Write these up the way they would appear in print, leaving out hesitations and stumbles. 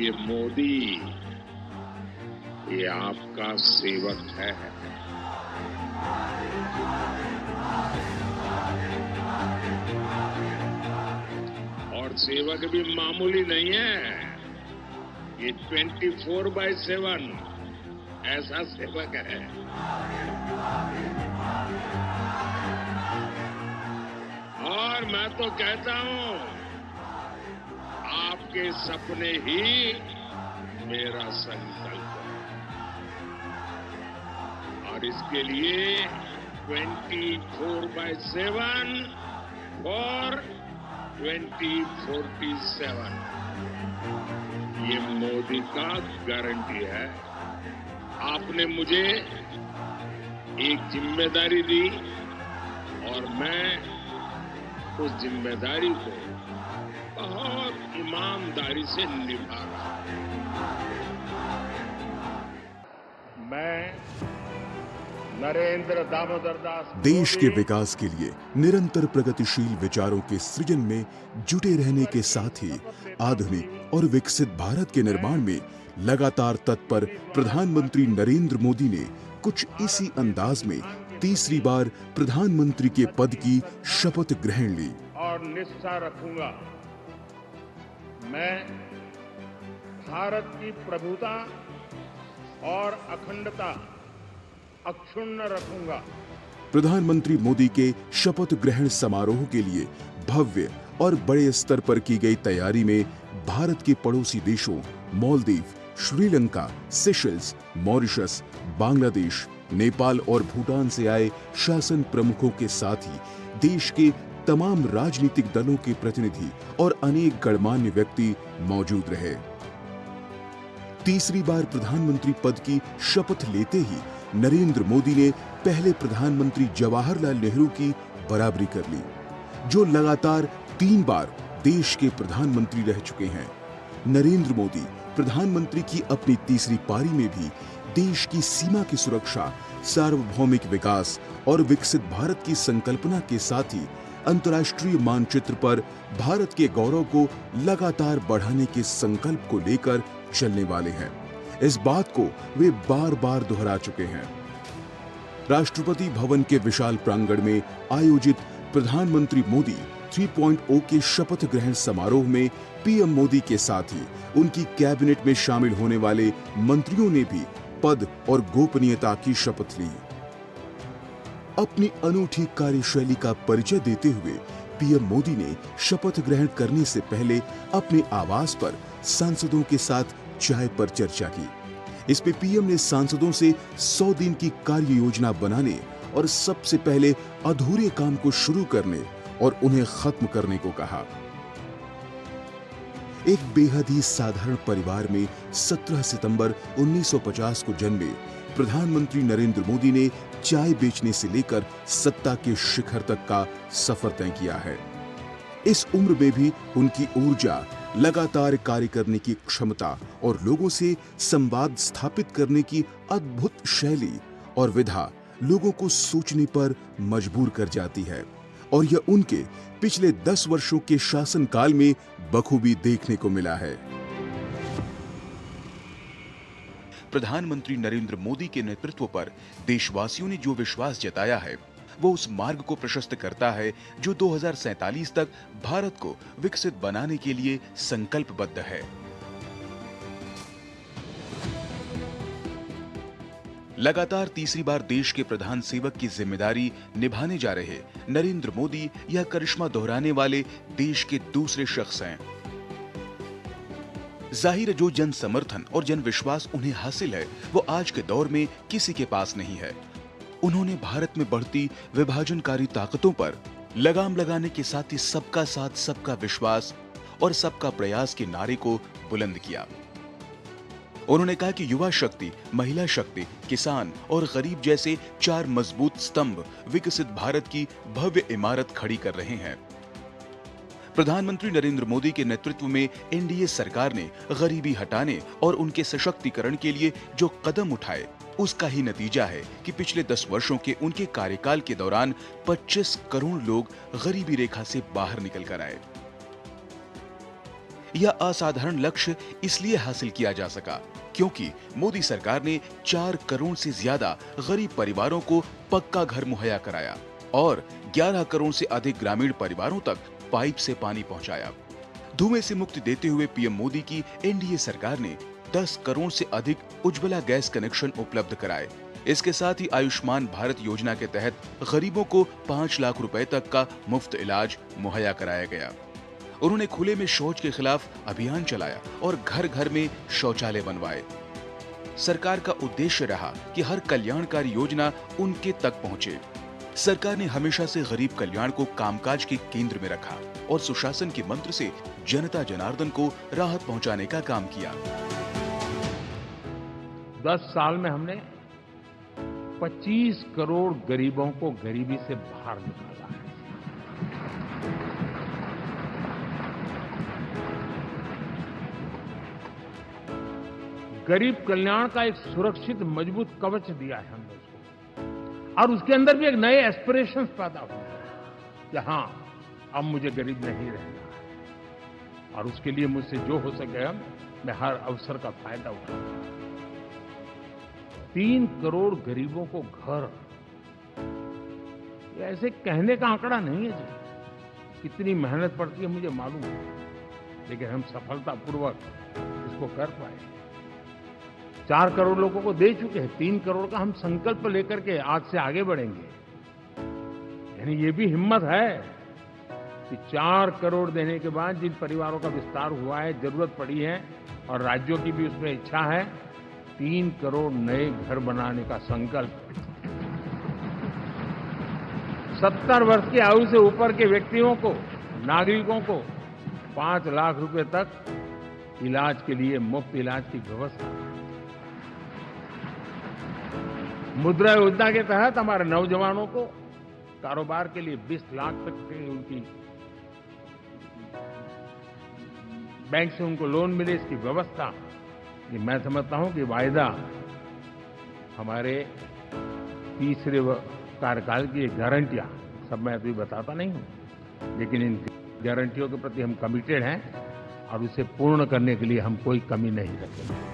ये मोदी, ये आपका सेवक है। और सेवक भी मामूली नहीं है, ये 24/7 ऐसा सेवक है। और मैं तो कहता हूं, आपके सपने ही मेरा संकल्प है। और इसके लिए 24/7 और 2047 ये मोदी का गारंटी है। आपने मुझे एक जिम्मेदारी दी और मैं उस जिम्मेदारी को बहुत ईमानदारी से निभा रहा हूं। मैं नरेंद्र दामोदर दास देश के विकास के लिए निरंतर प्रगतिशील विचारों के सृजन में जुटे रहने के साथ ही आधुनिक और विकसित भारत के निर्माण में लगातार तत्पर प्रधानमंत्री नरेंद्र मोदी ने कुछ इसी अंदाज में तीसरी बार प्रधानमंत्री के पद की शपथ ग्रहण ली। और निष्ठा रखूंगा, मैं भारत की प्रभुता और अखंडता अक्षुण्ण रखूंगा। प्रधानमंत्री मोदी के शपथ ग्रहण समारोह के लिए भव्य और बड़े स्तर पर की गई तैयारी में भारत के पड़ोसी देशों मालदीव, श्रीलंका, सेशल्स, मॉरिशस, बांग्लादेश, नेपाल और भूटान से आए शासन प्रमुखों के साथ ही देश के तमाम राजनीतिक दलों के प्रतिनिधि और अनेक गणमान्य व्यक्ति मौजूद रहे। तीसरी बार प्रधानमंत्री पद की शपथ लेते ही नरेंद्र मोदी ने पहले प्रधानमंत्री जवाहरलाल नेहरू की बराबरी कर ली, जो लगातार 3 बार देश के प्रधानमंत्री रह चुके हैं। नरेंद्र मोदी प्रधानमंत्री की अपनी तीसरी पारी में भी देश की सीमा की सुरक्षा, सार्वभौमिक विकास और विकसित भारत की संकल्पना के साथ ही अंतर्राष्ट्रीय मानचित्र पर भारत के गौरव को लगातार बढ़ाने के संकल्प को लेकर चलने वाले हैं। इस बात को वे बार-बार दोहरा चुके हैं। राष्ट्रपति भवन के विशाल प्रांगण में आयोजित प्रधानमंत्री मोदी 3.0 के शपथ ग्रहण समारोह में पीएम मोदी के साथ ही उनकी कैबिनेट में शामिल होने वाले मंत्रियों ने भी पद और गोपनीयता की शपथ ली। अपनी अनूठी कार्यशैली का परिचय देते हुए पीएम मोदी ने शपथ ग्रहण करने से पहले अपने आवास पर सांसदों के साथ चाय पर चर्चा की। इसमें पीएम ने सांसदों से 100 दिन की कार्य योजना बनाने और सबसे पहले अधूरे काम को शुरू करने और उन्हें खत्म करने को कहा। एक बेहद ही साधारण परिवार में 17 सितंबर 1950 को जन्मे प्रधानमंत्री नरेंद्र मोदी ने चाय बेचने से लेकर सत्ता के शिखर तक का सफर तय किया है। इस उम्र में भी उनकी ऊर्जा, लगातार कार्य करने की क्षमता और लोगों से संवाद स्थापित करने की अद्भुत शैली और विधा लोगों को सोचने पर मजबूर कर जाती है, और यह उनके पिछले 10 वर्षों के शासनकाल में बखूबी देखने को मिला है। प्रधानमंत्री नरेंद्र मोदी के नेतृत्व पर देशवासियों ने जो विश्वास जताया है, वो उस मार्ग को प्रशस्त करता है जो 2047 तक भारत को विकसित बनाने के लिए संकल्पबद्ध है। लगातार तीसरी बार देश के प्रधान सेवक की जिम्मेदारी निभाने जा रहे नरेंद्र मोदी यह करिश्मा दोहराने वाले देश के दूसरे शख्स हैं। जाहिर है, जो जन समर्थन और जन विश्वास उन्हें हासिल है, वो आज के दौर में किसी के पास नहीं है। उन्होंने भारत में बढ़ती विभाजनकारी ताकतों पर लगाम लगाने के साथ ही सबका साथ, सबका विश्वास और सबका प्रयास के नारे को बुलंद किया। उन्होंने कहा कि युवा शक्ति, महिला शक्ति, किसान और गरीब जैसे 4 मजबूत स्तंभ विकसित भारत की भव्य इमारत खड़ी कर रहे हैं। प्रधानमंत्री नरेंद्र मोदी के नेतृत्व में एनडीए सरकार ने गरीबी हटाने और उनके सशक्तिकरण के लिए जो कदम उठाए, उसका ही नतीजा है कि पिछले 10 वर्षों के उनके कार्यकाल के दौरान 25 करोड़ लोग गरीबी रेखा से बाहर निकल कर आए। यह असाधारण लक्ष्य इसलिए हासिल किया जा सका क्योंकि मोदी सरकार ने 4 करोड़ से ज्यादा गरीब परिवारों को पक्का घर मुहैया कराया और 11 करोड़ से अधिक ग्रामीण परिवारों तक पाइप से पानी पहुंचाया। धुएं से मुक्ति देते हुए पीएम मोदी की एनडीए सरकार ने 10 करोड़ से अधिक उज्ज्वला गैस कनेक्शन उपलब्ध कराए। इसके साथ ही आयुष्मान भारत योजना के तहत गरीबों को 5 लाख रुपए तक का मुफ्त इलाज मुहैया कराया गया। उन्होंने खुले में शौच के खिलाफ अभियान चलाया और घर घर में शौचालय बनवाए। सरकार का उद्देश्य रहा कि हर कल्याणकारी योजना उनके तक पहुंचे। सरकार ने हमेशा से गरीब कल्याण को कामकाज के केंद्र में रखा और सुशासन के मंत्र से जनता जनार्दन को राहत पहुंचाने का काम किया। 10 साल में हमने 25 करोड़ गरीबों को गरीबी से बाहर निकाला है। गरीब कल्याण का एक सुरक्षित मजबूत कवच दिया है हमने उसको, और उसके अंदर भी एक नए एस्पिरेशंस पैदा हुए कि हाँ, अब मुझे गरीब नहीं रहना है, और उसके लिए मुझसे जो हो सके मैं हर अवसर का फायदा उठाऊंगा। 3 करोड़ गरीबों को घर, ये ऐसे कहने का आंकड़ा नहीं है जी। कितनी मेहनत पड़ती है मुझे मालूम है, लेकिन हम सफलतापूर्वक इसको कर पाए। 4 करोड़ लोगों को दे चुके हैं। 3 करोड़ का हम संकल्प लेकर के आज से आगे बढ़ेंगे। यानी ये भी हिम्मत है कि 4 करोड़ देने के बाद जिन परिवारों का विस्तार हुआ है, जरूरत पड़ी है और राज्यों की भी उसमें इच्छा है, 3 करोड़ नए घर बनाने का संकल्प। 70 वर्ष की आयु से ऊपर के व्यक्तियों को, नागरिकों को 5 लाख रुपए तक इलाज के लिए मुफ्त इलाज की व्यवस्था। मुद्रा योजना के तहत हमारे नौजवानों को कारोबार के लिए 20 लाख तक की उनकी बैंक से उनको लोन मिले, इसकी व्यवस्था। ये मैं समझता हूं कि वायदा हमारे तीसरे कार्यकाल की गारंटियां, सब मैं अभी बताता नहीं हूं, लेकिन इन गारंटियों के प्रति हम कमिटेड हैं और उसे पूर्ण करने के लिए हम कोई कमी नहीं रखेंगे।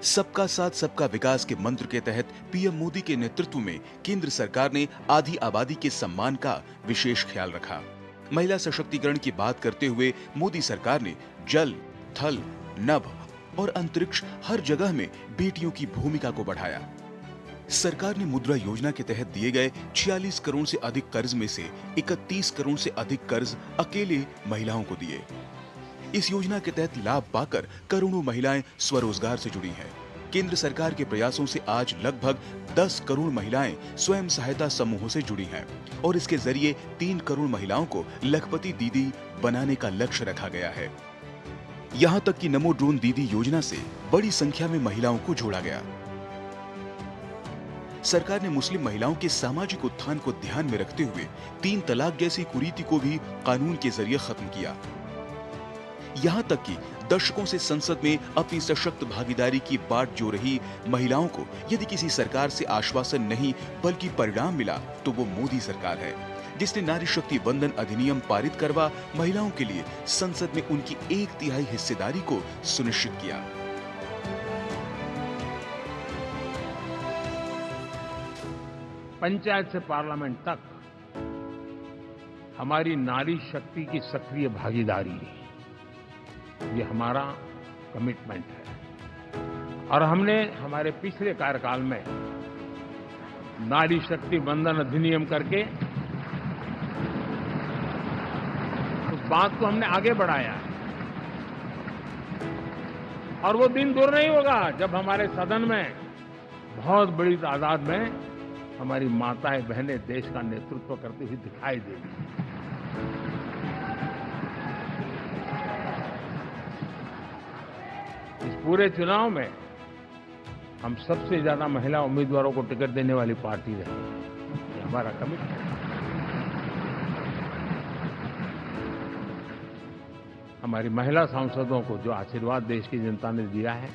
सबका साथ सबका विकास के मंत्र के तहत पीएम मोदी के नेतृत्व में केंद्र सरकार ने आधी आबादी के सम्मान का विशेष ख्याल रखा। महिला सशक्तिकरण की बात करते हुए मोदी सरकार ने जल, थल, नभ और अंतरिक्ष हर जगह में बेटियों की भूमिका को बढ़ाया। सरकार ने मुद्रा योजना के तहत दिए गए 46 करोड़ से अधिक कर्ज में से 31 करोड़ से अधिक कर्ज अकेले महिलाओं को दिए। इस योजना के तहत लाभ पाकर करोड़ों महिलाएं स्वरोजगार से जुड़ी हैं। केंद्र सरकार के प्रयासों से आज लगभग 10 करोड़ महिलाएं स्वयं सहायता समूहों से जुड़ी हैं और इसके जरिए 3 करोड़ महिलाओं को लखपति दीदी बनाने का लक्ष्य रखा गया है। यहाँ तक कि नमो ड्रोन दीदी योजना से बड़ी संख्या में महिलाओं को जोड़ा गया। सरकार ने मुस्लिम महिलाओं के सामाजिक उत्थान को ध्यान में रखते हुए 3 तलाक जैसी कुरीति को भी कानून के जरिए खत्म किया। यहाँ तक कि दशकों से संसद में अपनी सशक्त भागीदारी की बाट जो रही महिलाओं को यदि किसी सरकार से आश्वासन नहीं बल्कि परिणाम मिला तो वो मोदी सरकार है, जिसने नारी शक्ति वंदन अधिनियम पारित करवा महिलाओं के लिए संसद में उनकी 1/3 हिस्सेदारी को सुनिश्चित किया। पंचायत से पार्लियामेंट तक हमारी नारी शक्ति की सक्रिय भागीदारी, ये हमारा कमिटमेंट है। और हमने हमारे पिछले कार्यकाल में नारी शक्ति वंदन अधिनियम करके उस बात को हमने आगे बढ़ाया है। और वो दिन दूर नहीं होगा जब हमारे सदन में बहुत बड़ी तादाद में हमारी माताएं बहनें देश का नेतृत्व करती हुई दिखाई देगी। इस पूरे चुनाव में हम सबसे ज्यादा महिला उम्मीदवारों को टिकट देने वाली पार्टी रही है। ये हमारा कमिटमेंट है। हमारी महिला सांसदों को जो आशीर्वाद देश की जनता ने दिया है,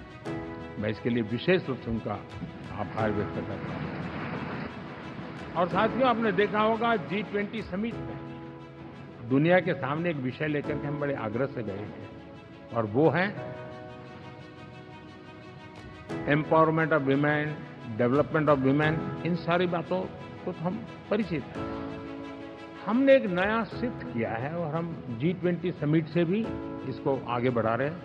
मैं इसके लिए विशेष रूप से उनका आभार व्यक्त करता हूं। और साथियों, आपने देखा होगा G20 समिट में दुनिया के सामने एक विषय लेकर के हम बड़े आग्रह से गए हैं, और वो है empowerment of women, development of women. इन सारी बातों को तो हम परिचित हैं। हमने एक नया शिफ्ट किया है और हम G20 समिट से भी इसको आगे बढ़ा रहे हैं।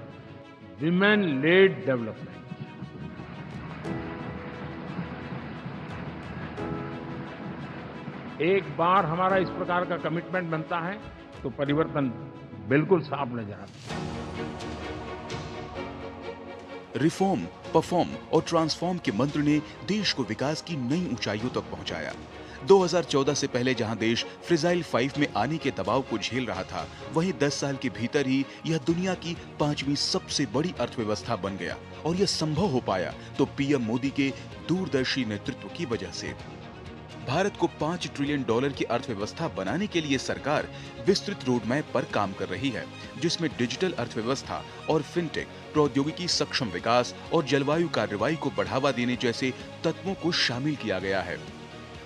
Women lead development. एक बार हमारा इस प्रकार का कमिटमेंट बनता है तो परिवर्तन बिल्कुल साफ नजर आता है। रिफॉर्म, परफॉर्म और ट्रांसफॉर्म के मंत्र ने देश को विकास की नई ऊंचाइयों तक पहुंचाया। 2014 से पहले जहां देश फ्रेजाइल 5 में आने के दबाव को झेल रहा था, वहीं 10 साल के भीतर ही यह दुनिया की 5वीं सबसे बड़ी अर्थव्यवस्था बन गया। और यह संभव हो पाया तो पीएम मोदी के दूरदर्शी नेतृत्व की वजह से। भारत को $5 ट्रिलियन की अर्थव्यवस्था बनाने के लिए सरकार विस्तृत रोडमैप पर काम कर रही है, जिसमें डिजिटल अर्थव्यवस्था और फिनटेक, प्रौद्योगिकी सक्षम विकास और जलवायु कार्रवाई को बढ़ावा देने जैसे तत्वों को शामिल किया गया है।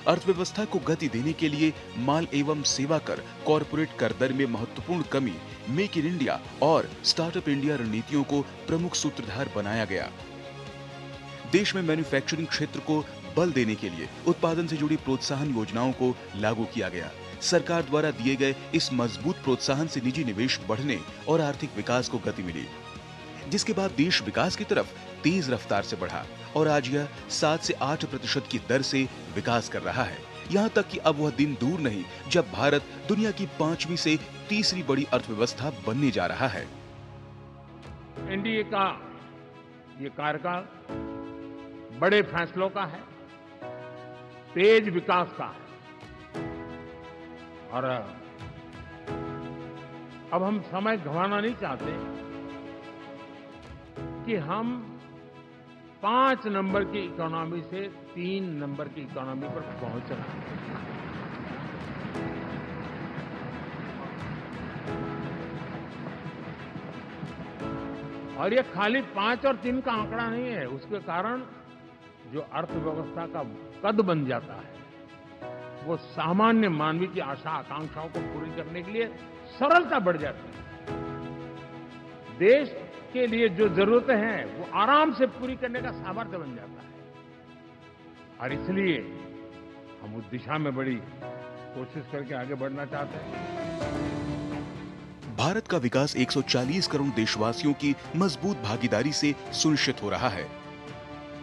अर्थव्यवस्था को गति देने के लिए माल एवं सेवा कर, कॉरपोरेट कर दर में महत्वपूर्ण कमी, मेक इन इंडिया और स्टार्टअप इंडिया रणनीतियों को प्रमुख सूत्रधार बनाया गया। देश में मैन्युफैक्चरिंग क्षेत्र को बल देने के लिए उत्पादन से जुड़ी प्रोत्साहन योजनाओं को लागू किया गया। सरकार द्वारा दिए गए इस मजबूत प्रोत्साहन से निजी निवेश बढ़ने और आर्थिक विकास को गति मिली, जिसके बाद देश विकास की तरफ तेज रफ्तार से बढ़ा और आज यह 7 से 8% की दर से विकास कर रहा है। यहाँ तक कि अब वह दिन दूर नहीं जब भारत दुनिया की 5वीं से तीसरी बड़ी अर्थव्यवस्था बनने जा रहा है। एनडीए का ये कार्यकाल बड़े फैसलों का है, तेज विकास का है, और अब हम समय गंवाना नहीं चाहते कि हम 5 नंबर की इकोनॉमी से 3 नंबर की इकोनॉमी पर पहुंच रहे हैं। और ये खाली 5 और 3 का आंकड़ा नहीं है, उसके कारण जो अर्थव्यवस्था का कद बन जाता है, वो सामान्य मानवी की आशा आकांक्षाओं को पूरी करने के लिए सरलता बढ़ जाती है। देश के लिए जो जरूरतें हैं वो आराम से पूरी करने का सामर्थ्य बन जाता है। और इसलिए हम उस दिशा में बड़ी कोशिश करके आगे बढ़ना चाहते हैं। भारत का विकास 140 करोड़ देशवासियों की मजबूत भागीदारी से सुनिश्चित हो रहा है।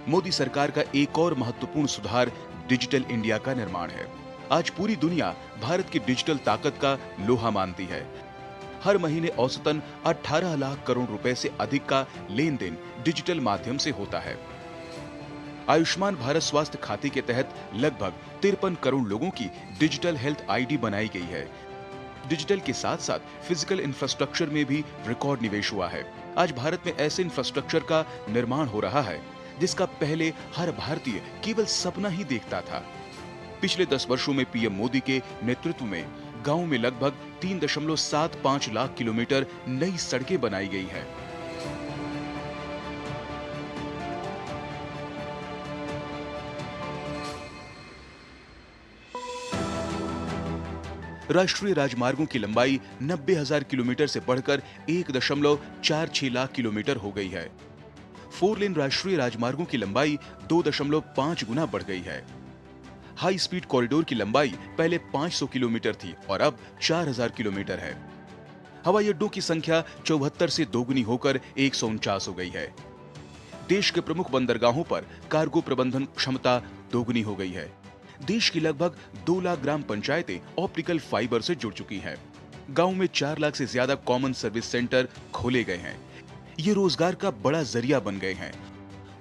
मोदी सरकार का एक और महत्वपूर्ण सुधार डिजिटल इंडिया का निर्माण है। आज पूरी दुनिया भारत की डिजिटल ताकत का लोहा मानती है। हर महीने औसतन 18 लाख करोड़ रुपए से अधिक का लेन देन डिजिटल माध्यम से होता है। आयुष्मान भारत स्वास्थ्य खाते के तहत लगभग 53 करोड़ लोगों की डिजिटल हेल्थ आईडी बनाई गई है। डिजिटल के साथ साथ फिजिकल इंफ्रास्ट्रक्चर में भी रिकॉर्ड निवेश हुआ है। आज भारत में ऐसे इंफ्रास्ट्रक्चर का निर्माण हो रहा है जिसका पहले हर भारतीय केवल सपना ही देखता था। पिछले 10 वर्षों में पीएम मोदी के नेतृत्व में गांव में लगभग 3.75 लाख किलोमीटर नई सड़कें बनाई गई हैं। राष्ट्रीय राजमार्गों की लंबाई 90,000 किलोमीटर से बढ़कर 1.46 लाख किलोमीटर हो गई है। 4 लेन राष्ट्रीय राजमार्गों की लंबाई 2.5 गुना बढ़ गई है। हाई स्पीड कॉरिडोर की लंबाई पहले 500 किलोमीटर थी और अब 4000 किलोमीटर है। हवाई अड्डों की संख्या 74 से दोगुनी होकर 149 हो गई है। देश के प्रमुख बंदरगाहों पर कार्गो प्रबंधन क्षमता दोगुनी हो गई है। देश की लगभग 2 लाख ग्राम पंचायतें ऑप्टिकल फाइबर से जुड़ चुकी हैं। गांव में 4 लाख से ज्यादा कॉमन सर्विस सेंटर खोले गए हैं। ये रोजगार का बड़ा जरिया बन गए हैं।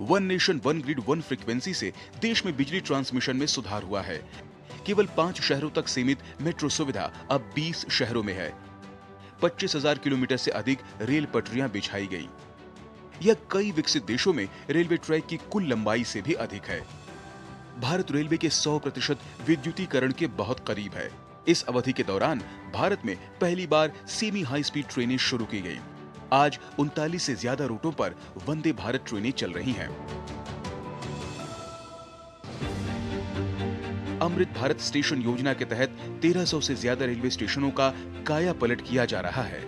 One nation one grid one frequency से देश में बिजली ट्रांसमिशन में सुधार हुआ है। केवल 5 शहरों तक सीमित मेट्रो सुविधा अब 20 शहरों में है। 25,000 किलोमीटर से अधिक रेल पटरियां बिछाई गई। यह कई विकसित देशों में रेलवे ट्रैक की कुल लंबाई से भी अधिक है। भारत रेलवे के 100% विद्युतीकरण के बहुत करीब है। इस अवधि के दौरान भारत में पहली बार सेमी हाई स्पीड ट्रेनें शुरू की गई। आज 39 से ज्यादा रूटों पर वंदे भारत ट्रेनें चल रही हैं। अमृत भारत स्टेशन योजना के तहत 1300 से ज्यादा रेलवे स्टेशनों का काया पलट किया जा रहा है।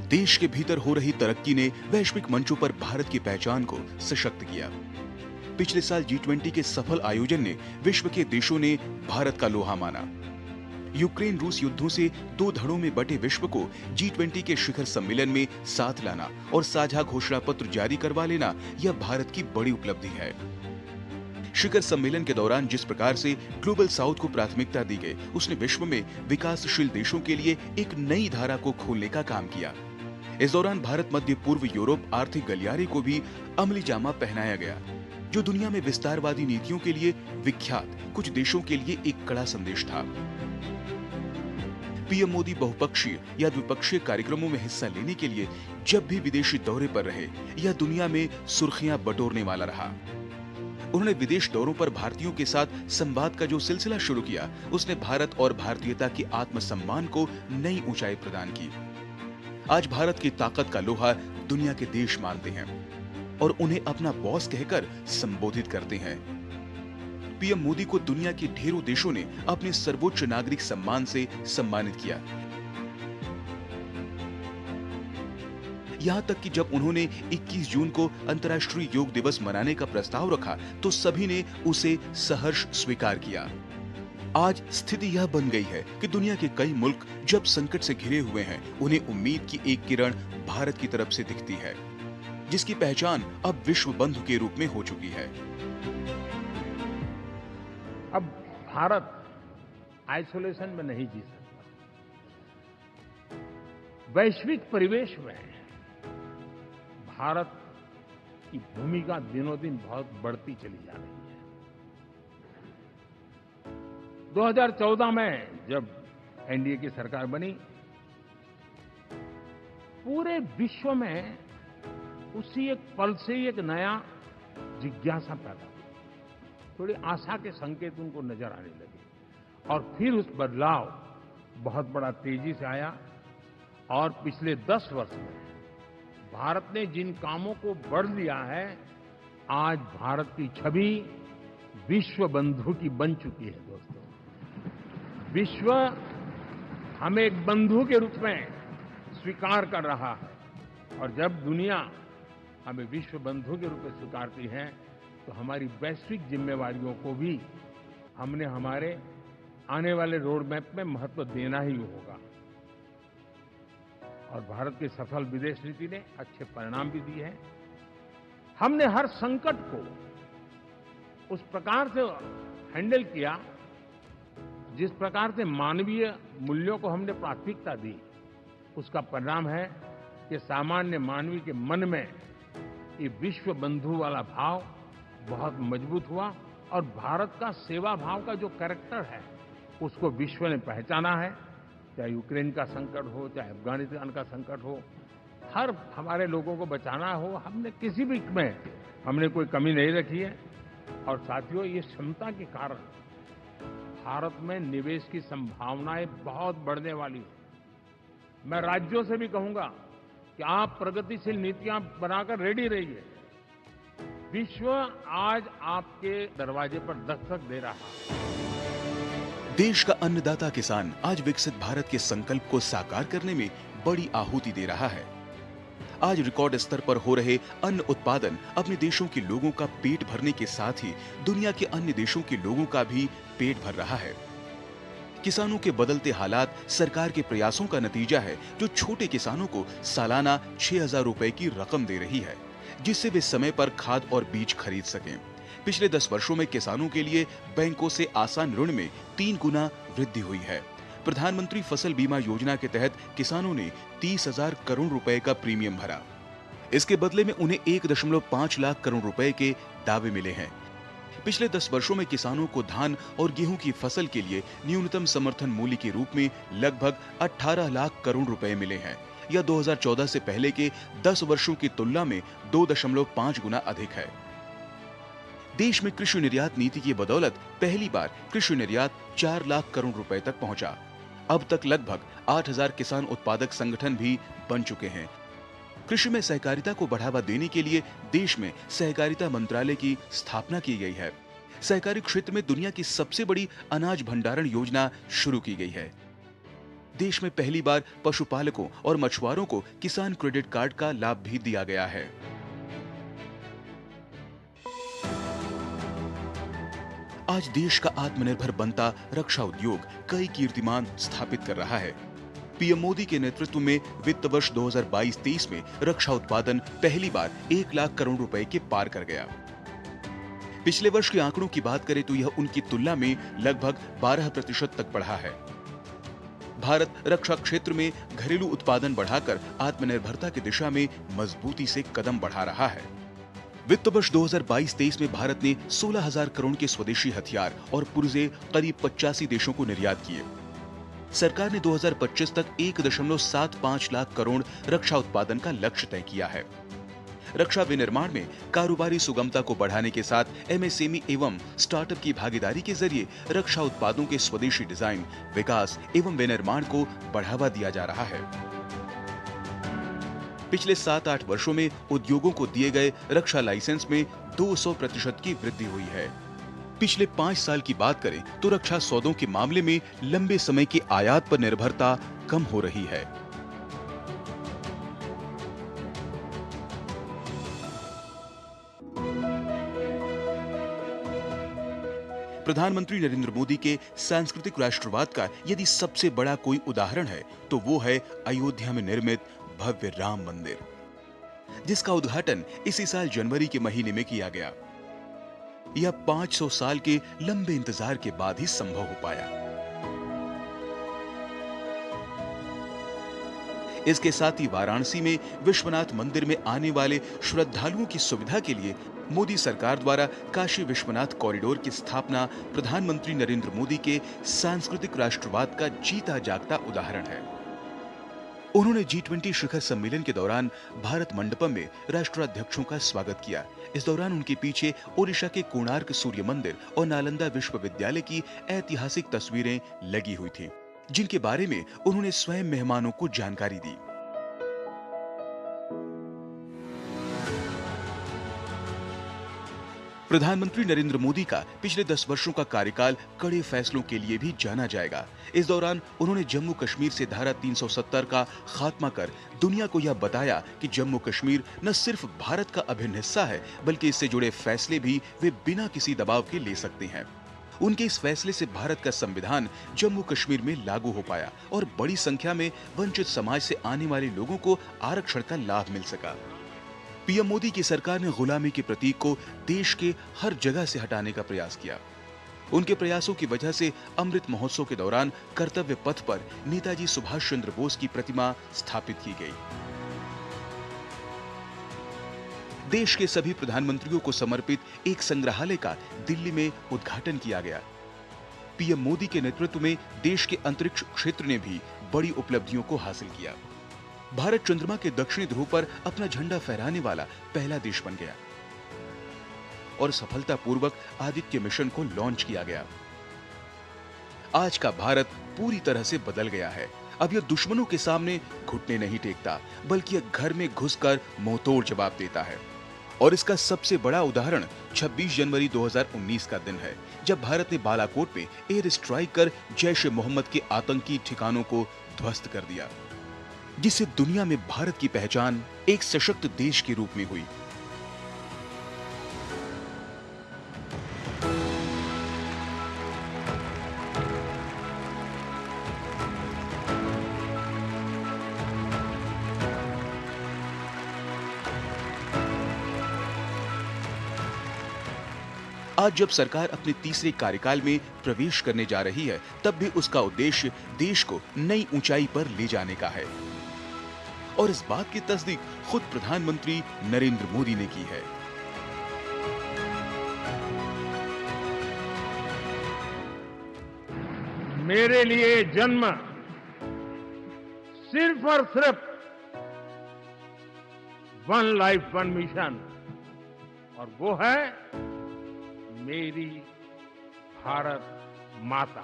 देश के भीतर हो रही तरक्की ने वैश्विक मंचों पर भारत की पहचान को सशक्त किया। पिछले साल G20 के सफल आयोजन ने विश्व के देशों ने भारत का लोहा माना। यूक्रेन रूस युद्धों से दो धड़ों में बटे विश्व को G20 के शिखर सम्मेलन में साथ लाना और साझा घोषणा पत्र जारी करवा लेना यह भारत की बड़ी उपलब्धि है। शिखर सम्मेलन के दौरान जिस प्रकार से ग्लोबल साउथ को प्राथमिकता दी गई, उसने विश्व में विकासशील देशों के लिए एक नई धारा को खोलने का काम किया। इस दौरान भारत मध्य पूर्व यूरोप आर्थिक गलियारे को भी अमली जामा पहनाया गया, जो दुनिया में विस्तारवादी नीतियों के लिए विख्यात कुछ देशों के लिए एक कड़ा संदेश था। पीएम मोदी बहुपक्षीय या द्विपक्षीय कार्यक्रमों में हिस्सा लेने के लिए जब भी विदेशी दौरे पर रहे, यह दुनिया में सुर्खियां बटोरने वाला रहा। उन्होंने विदेश दौरों पर भारतीयों के साथ संवाद का जो सिलसिला शुरू किया, उसने भारत और भारतीयता की आत्मसम्मान को नई ऊंचाई प्रदान की। आज भारत की ताकत का लोहा दुनिया के देश मानते हैं और उन्हें अपना बॉस कहकर संबोधित करते हैं। पीएम मोदी को दुनिया के ढेरों देशों ने अपने सर्वोच्च नागरिक सम्मान से सम्मानित किया। यहां तक कि जब उन्होंने 21 जून को अंतर्राष्ट्रीय योग दिवस मनाने का प्रस्ताव रखा तो सभी ने उसे सहर्ष स्वीकार किया। आज स्थिति यह बन गई है कि दुनिया के कई मुल्क जब संकट से घिरे हुए हैं, उन्हें उम्मीद की एक किरण भारत की तरफ से दिखती है, जिसकी पहचान अब विश्व बंधु के रूप में हो चुकी है। अब भारत आइसोलेशन में नहीं जी सकता। वैश्विक परिवेश में भारत की भूमिका दिनों दिन बहुत बढ़ती चली जा रही है। 2014 में जब एनडीए की सरकार बनी, पूरे विश्व में उसी एक पल से एक नया जिज्ञासा पैदा हुई, थोड़ी आशा के संकेत उनको नजर आने लगे और फिर उस बदलाव बहुत बड़ा तेजी से आया। और पिछले 10 वर्ष में भारत ने जिन कामों को बढ़ लिया है, आज भारत की छवि विश्व बंधु की बन चुकी है। दोस्तों, विश्व हमें एक बंधु के रूप में स्वीकार कर रहा है और जब दुनिया हमें विश्व बंधु के रूप में स्वीकारती है तो हमारी वैश्विक जिम्मेवारियों को भी हमने हमारे आने वाले रोड मैप में महत्व देना ही होगा। और भारत की सफल विदेश नीति ने अच्छे परिणाम भी दिए हैं। हमने हर संकट को उस प्रकार से हैंडल किया जिस प्रकार से मानवीय मूल्यों को हमने प्राथमिकता दी। उसका परिणाम है कि सामान्य मानवी के मन में ये विश्व बंधु वाला भाव बहुत मजबूत हुआ और भारत का सेवा भाव का जो कैरेक्टर है उसको विश्व ने पहचाना है। चाहे यूक्रेन का संकट हो, चाहे अफगानिस्तान का संकट हो, हर हमारे लोगों को बचाना हो, हमने किसी भी में हमने कोई कमी नहीं रखी है। और साथियों, ये क्षमता के कारण भारत में निवेश की संभावनाएं बहुत बढ़ने वाली है। मैं राज्यों से भी कहूंगा कि आप प्रगतिशील नीतियां बनाकर रेडी रहिए। विश्व आज आपके दरवाजे पर दस्तक दे रहा है। देश का अन्नदाता किसान आज विकसित भारत के संकल्प को साकार करने में बड़ी आहुति दे रहा है। आज रिकॉर्ड स्तर पर हो रहे अन्न उत्पादन अपने देशों के लोगों का पेट भरने के साथ ही दुनिया के अन्य देशों के लोगों का भी पेट भर रहा है। किसानों के बदलते हालात सरकार के प्रयासों का नतीजा है, जो छोटे किसानों को सालाना 6,000 रुपए की रकम दे रही है, जिससे वे समय पर खाद और बीज खरीद सकें। पिछले 10 वर्षों में किसानों के लिए बैंकों से आसान ऋण में 3 गुना वृद्धि हुई है। प्रधानमंत्री फसल बीमा योजना के तहत किसानों ने 30,000 करोड़ रुपए का प्रीमियम भरा। इसके बदले में उन्हें 1.5 लाख करोड़ रुपए के दावे मिले हैं। पिछले 10 वर्षों में किसानों को धान और गेहूं की फसल के लिए न्यूनतम समर्थन मूल्य के रूप में लगभग 18 लाख करोड़ रुपए मिले हैं। यह 2014 से पहले के 10 वर्षों की तुलना में 2.5 गुना अधिक है। देश में कृषि निर्यात नीति की बदौलत पहली बार कृषि निर्यात 4 लाख करोड़ रुपए तक पहुंचा। अब तक लगभग 8,000 किसान उत्पादक संगठन भी बन चुके हैं। कृषि में सहकारिता को बढ़ावा देने के लिए देश में सहकारिता मंत्रालय की स्थापना की गई है। सहकारी क्षेत्र में दुनिया की सबसे बड़ी अनाज भंडारण योजना शुरू की गई है। देश में पहली बार पशुपालकों और मछुआरों को किसान क्रेडिट कार्ड का लाभ भी दिया गया है। आज देश का आत्मनिर्भर बनता रक्षा उद्योग कई कीर्तिमान स्थापित कर रहा है। पीएम मोदी के नेतृत्व में वित्त वर्ष 2022-23 में रक्षा उत्पादन पहली बार 1 लाख करोड़ रुपए के पार कर गया। पिछले वर्ष के आंकड़ों की बात करें तो यह उनकी तुलना में लगभग 12% तक बढ़ा है। भारत रक्षा क्षेत्र में घरेलू उत्पादन बढ़ाकर आत्मनिर्भरता की दिशा में मजबूती से कदम बढ़ा रहा है। वित्त वर्ष 2022-23 में भारत ने 16,000 करोड़ के स्वदेशी हथियार और पुर्जे करीब 85 देशों को निर्यात किए। सरकार ने 2025 तक 1.75 लाख करोड़ रक्षा उत्पादन का लक्ष्य तय किया है। रक्षा विनिर्माण में कारोबारी सुगमता को बढ़ाने के साथ एमएसएमई एवं स्टार्टअप की भागीदारी के जरिए रक्षा उत्पादों के स्वदेशी डिजाइन, विकास एवं विनिर्माण को बढ़ावा दिया जा रहा है। पिछले 7-8 वर्षों में उद्योगों को दिए गए रक्षा लाइसेंस में 200% की वृद्धि हुई है। पिछले 5 साल की बात करें तो रक्षा सौदों के मामले में लंबे समय की आयात पर निर्भरता कम हो रही है। प्रधानमंत्री नरेंद्र मोदी के सांस्कृतिक राष्ट्रवाद का यदि सबसे बड़ा कोई उदाहरण है तो वो है अयोध्या में निर्मित भव्य राम मंदिर, जिसका उद्घाटन इसी साल जनवरी के महीने में किया गया। यह 500 साल के लंबे इंतजार के बाद ही संभव हो पाया। इसके साथ ही वाराणसी में विश्वनाथ मंदिर में आने वाले श्रद्धालुओं की सुविधा के लिए मोदी सरकार द्वारा काशी विश्वनाथ कॉरिडोर की स्थापना प्रधानमंत्री नरेंद्र मोदी के सांस्कृतिक राष्ट्रवाद का जीता जागता उदाहरण है। उन्होंने G20 शिखर सम्मेलन के दौरान भारत मंडपम में राष्ट्राध्यक्षों का स्वागत किया। इस दौरान उनके पीछे ओडिशा के कोणार्क सूर्य मंदिर और नालंदा विश्वविद्यालय की ऐतिहासिक तस्वीरें लगी हुई थीं, जिनके बारे में उन्होंने स्वयं मेहमानों को जानकारी दी। प्रधानमंत्री नरेंद्र मोदी का पिछले 10 वर्षों का कार्यकाल कड़े फैसलों के लिए भी जाना जाएगा। इस दौरान उन्होंने जम्मू कश्मीर से धारा 370 का खात्मा कर दुनिया को यह बताया कि जम्मू कश्मीर न सिर्फ भारत का अभिन्न हिस्सा है, बल्कि इससे जुड़े फैसले भी वे बिना किसी दबाव के ले सकते हैं। उनके इस फैसले से भारत का संविधान जम्मू कश्मीर में लागू हो पाया और बड़ी संख्या में वंचित समाज से आने वाले लोगों को आरक्षण का लाभ मिल सका। पीएम मोदी की सरकार ने गुलामी के प्रतीक को देश के हर जगह से हटाने का प्रयास किया। उनके प्रयासों की वजह से अमृत महोत्सव के दौरान कर्तव्य पथ पर नेताजी सुभाष चंद्र बोस की प्रतिमा स्थापित की गई। देश के सभी प्रधानमंत्रियों को समर्पित एक संग्रहालय का दिल्ली में उद्घाटन किया गया। पीएम मोदी के नेतृत्व में देश के अंतरिक्ष क्षेत्र ने भी बड़ी उपलब्धियों को हासिल किया। भारत चंद्रमा के दक्षिणी ध्रुव पर अपना झंडा फहराने वाला पहला देश बन गया और सफलतापूर्वक आदित्य मिशन को लॉन्च किया गया। आज का भारत पूरी तरह से बदल गया है। अब यह दुश्मनों के सामने घुटने नहीं टेकता, बल्कि यह घर में घुसकर मुंहतोड़ जवाब देता है। और इसका सबसे बड़ा उदाहरण 26 जनवरी 2019 का दिन है, जब भारत ने बालाकोट में एयर स्ट्राइक कर जैश-ए-मोहम्मद के आतंकी ठिकानों को ध्वस्त कर दिया, जिससे दुनिया में भारत की पहचान एक सशक्त देश के रूप में हुई। आज जब सरकार अपने तीसरे कार्यकाल में प्रवेश करने जा रही है, तब भी उसका उद्देश्य देश को नई ऊंचाई पर ले जाने का है। और इस बात की तस्दीक खुद प्रधानमंत्री नरेंद्र मोदी ने की है। मेरे लिए जन्म सिर्फ और सिर्फ वन लाइफ वन मिशन, और वो है मेरी भारत माता।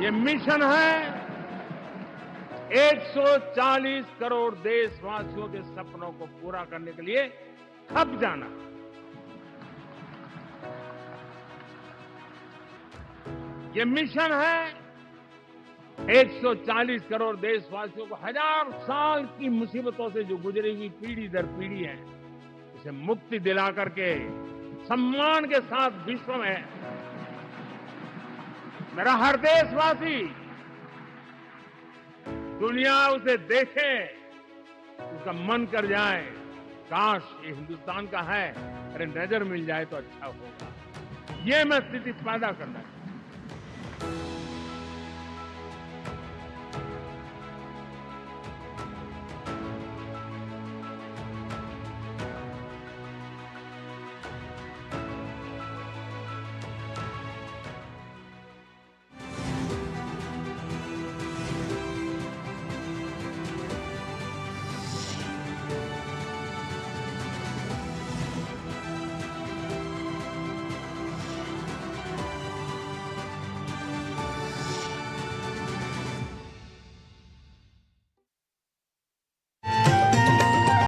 ये मिशन है 140 करोड़ देशवासियों के सपनों को पूरा करने के लिए खप जाना। ये मिशन है 140 करोड़ देशवासियों को हजार साल की मुसीबतों से जो गुजरी हुई पीढ़ी दर पीढ़ी है, उसे मुक्ति दिला करके सम्मान के साथ विश्व में मेरा हर देशवासी दुनिया उसे देखे, उसका मन कर जाए, काश ये हिंदुस्तान का है, अरे नजर मिल जाए तो अच्छा होगा। ये मैं स्थिति पैदा करना चाहता हूं।